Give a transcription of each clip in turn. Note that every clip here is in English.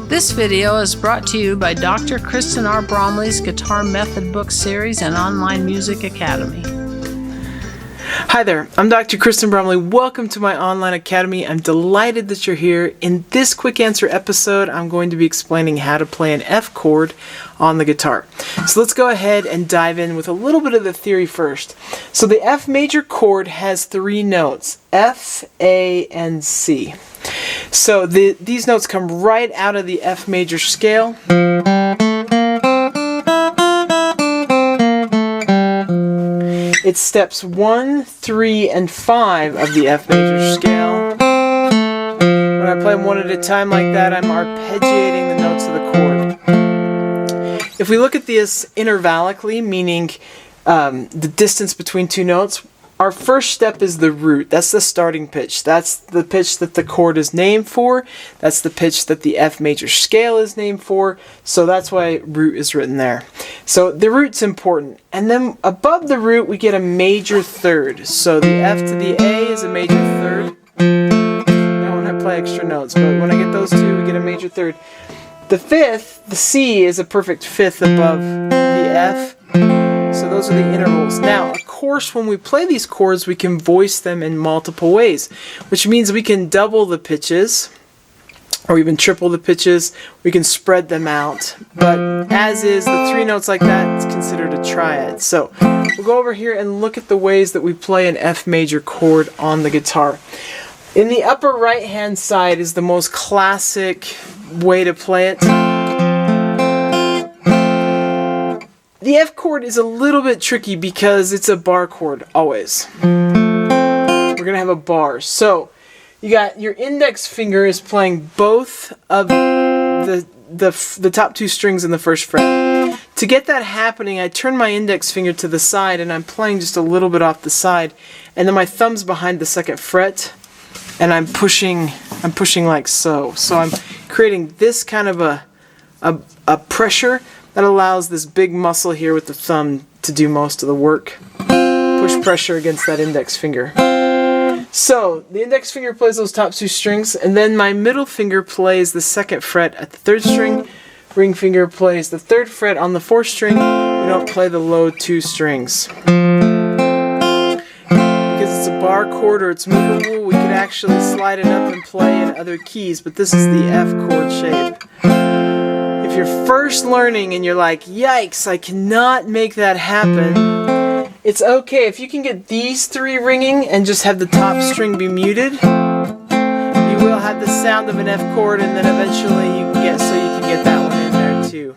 This video is brought to you by Dr. Kristen R. Bromley's Guitar Method Book Series and Online Music Academy. Hi there, I'm Dr. Kristen Bromley. Welcome to my online academy. I'm delighted that you're here. In this quick answer episode, I'm going to be explaining how to play an F chord on the guitar. So let's go ahead and dive in with a little bit of the theory first. So the F major chord has three notes, F, A, and C. So these notes come right out of the F major scale. It's steps 1, 3, and 5 of the F major scale. When I play them one at a time like that, I'm arpeggiating the notes of the chord. If we look at this intervallically, meaning the distance between two notes, our first step is the root. That's the starting pitch. That's the pitch that the chord is named for. That's the pitch that the F major scale is named for. So that's why root is written there. So the root's important. And then above the root we get a major third. So the F to the A is a major third. Not when I play extra notes, but when I get those two we get a major third. The fifth, the C, is a perfect fifth above the F. So those are the intervals. Now, of course, when we play these chords, we can voice them in multiple ways, which means we can double the pitches, or even triple the pitches. We can spread them out. But as is, the three notes like that, it's considered a triad. So we'll go over here and look at the ways that we play an F major chord on the guitar. In the upper right-hand side is the most classic way to play it. The F chord is a little bit tricky because it's a bar chord, always. We're going to have a bar. So, you got your index finger is playing both of the top two strings in the first fret. To get that happening, I turn my index finger to the side and I'm playing just a little bit off the side. And then my thumb's behind the second fret and I'm pushing like so. So I'm creating this kind of a pressure that allows this big muscle here with the thumb to do most of the work. Push pressure against that index finger. So, the index finger plays those top two strings, and then my middle finger plays the second fret at the third string. Ring finger plays the third fret on the fourth string. We don't play the low two strings. Because it's a bar chord or it's movable, we could actually slide it up and play in other keys, but this is the F chord shape. If you're first learning and you're like, yikes, I cannot make that happen, it's okay. If you can get these three ringing and just have the top string be muted, you will have the sound of an F chord, and then eventually you can get that one in there too.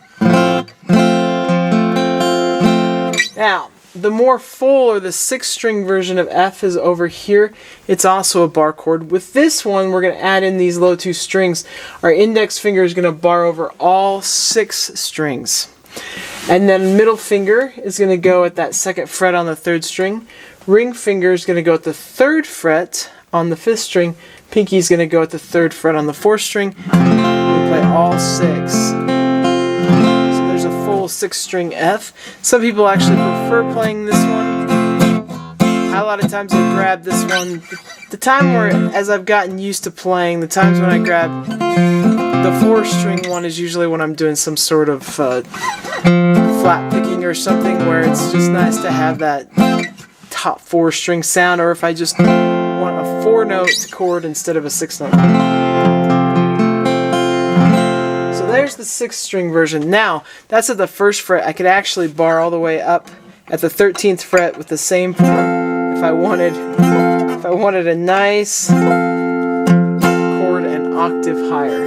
Now, the more full or the 6-string version of F is over here. It's also a bar chord. With this one, we're going to add in these low two strings. Our index finger is going to bar over all 6 strings. And then middle finger is going to go at that second fret on the third string. Ring finger is going to go at the third fret on the fifth string. Pinky is going to go at the third fret on the fourth string. We play all 6. 6-string F. Some people actually prefer playing this one. A lot of times I grab this one. The time where, as I've gotten used to playing, the times when I grab the 4-string one is usually when I'm doing some sort of flat picking or something, where it's just nice to have that top 4-string sound, or if I just want a 4-note chord instead of a 6-note. There's the 6-string version. Now, that's at the first fret. I could actually bar all the way up at the 13th fret with the same form if I wanted a nice chord an octave higher.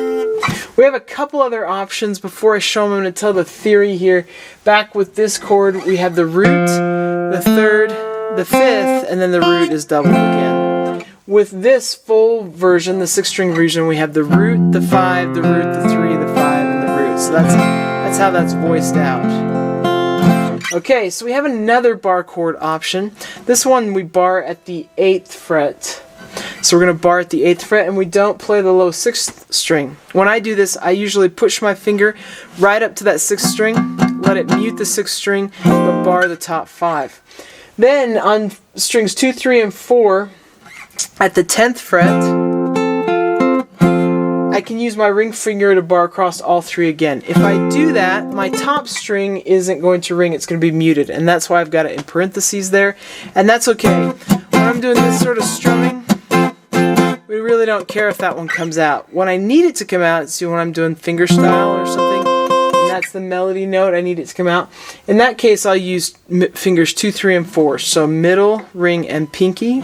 We have a couple other options. Before I show them, I'm going to tell the theory here. Back with this chord, we have the root, the third, the fifth, and then the root is doubled again. With this full version, the 6-string version, we have the root, the 5, the root, the 3, the 5, and the root. So that's how that's voiced out. Okay, so we have another bar chord option. This one we bar at the 8th fret. So we're going to bar at the 8th fret, and we don't play the low 6th string. When I do this, I usually push my finger right up to that 6th string, let it mute the 6th string, but bar the top 5. Then on strings 2, 3, and 4, at the 10th fret, I can use my ring finger to bar across all three again. If I do that, my top string isn't going to ring, it's going to be muted, and that's why I've got it in parentheses there, and that's okay. When I'm doing this sort of strumming, we really don't care if that one comes out. When I need it to come out, it's when I'm doing fingerstyle or something, and that's the melody note, I need it to come out. In that case, I'll use fingers 2, 3, and 4, so middle, ring, and pinky.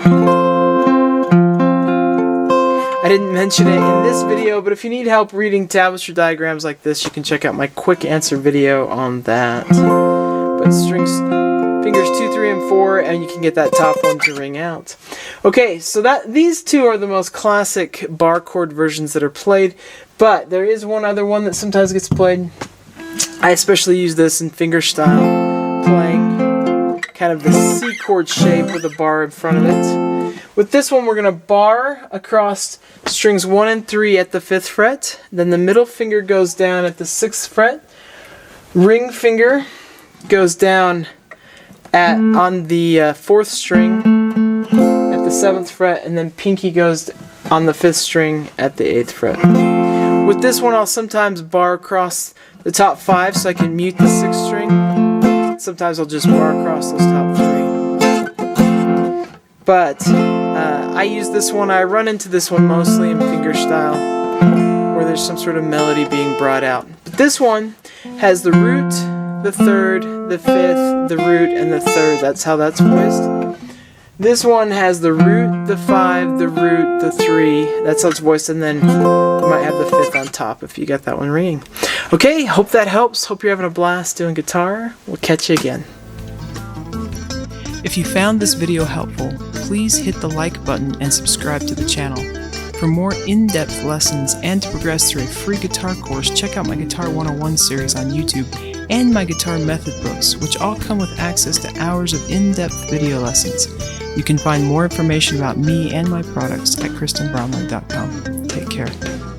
I didn't mention it in this video, but if you need help reading tablature diagrams like this, you can check out my quick answer video on that. But strings, fingers 2, 3, and 4, and you can get that top one to ring out. Okay, so these two are the most classic bar chord versions that are played, but there is one other one that sometimes gets played. I especially use this in fingerstyle, playing kind of the C chord shape with a bar in front of it. With this one, we're going to bar across strings 1 and 3 at the 5th fret. Then the middle finger goes down at the 6th fret. Ring finger goes down on the 4th string at the 7th fret. And then pinky goes on the 5th string at the 8th fret. With this one, I'll sometimes bar across the top 5 so I can mute the 6th string. Sometimes I'll just bar across those top 3. But I use this one, I run into this one mostly in fingerstyle, where there's some sort of melody being brought out. But this one has the root, the 3rd, the 5th, the root, and the 3rd. That's how that's voiced. This one has the root, the 5, the root, the 3. That's how it's voiced, and then you might have the 5th on top if you got that one ringing. Okay, hope that helps. Hope you're having a blast doing guitar. We'll catch you again. If you found this video helpful, please hit the like button and subscribe to the channel. For more in-depth lessons and to progress through a free guitar course, check out my Guitar 101 series on YouTube and my guitar method books, which all come with access to hours of in-depth video lessons. You can find more information about me and my products at KristenBromley.com. Take care.